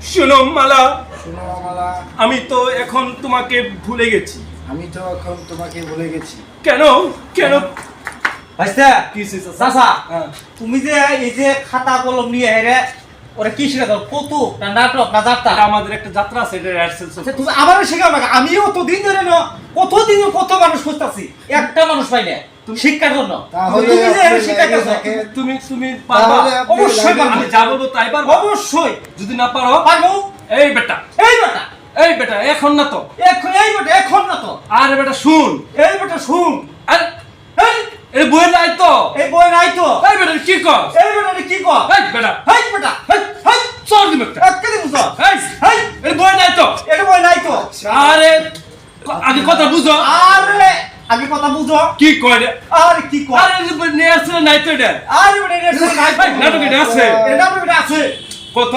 শোনো মালা, শোনো মালা, আমি তো এখন তোমাকে ভুলে গেছি। আমি তো এখন তোমাকে ভুলে গেছি। কেন কেন? ভাইস্তা কি হইছে চাচা হ্যাঁ। তুমি যে এই যে খাতা কলম নিয়ে হেরে ওরা কি শেখা দাও? কৌতুক না নাটক না যাত্রা? এটা আমাদের একটা যাত্রা আছে, এটা রিহার্সাল আচ্ছা, চলছে। তুমি আমারও শেখাও না। আমিও তো দিন ধরে না কতদিন কত মানুষ খুঁজতাছি, একটা মানুষ পাই না শিক্ষার জন্য। তাহলে তুমি যে আপনি শিখাইতেছো, লাইনে থাকেন। তুমি পারবা? তাহলে আপনি অবশ্যই লাইনে আমি পারবো। যা বলবো তাই পারবা? অবশ্যই যদি না পারো, পারবো। এই বেটা, এই বেটা, এই বেটা এখন না তো, এখন এই বেটা, এখন না তো। আরে বেটা শুন, এই বেটা শুন, আরে এই এই বই নাই তো, এই বই নাই তো। এই বেটা কি কর, এই বেটা কি কর? এই বেটা এই বেটা, এই এই চল দিবে একটা, একে দিবস। এই এই এই বই নাই তো, এটা বই নাই তো। আরে আগে কথা বুঝো। আরে আগে কথা বুঝো। কি কয় রে? আরে কি কর? আরে এই বই নিয়ে আসছে নাই তো এটা, আরে বেটা এটা নাই। নাটক এটা আছে, এটা বেটা আছে। কত?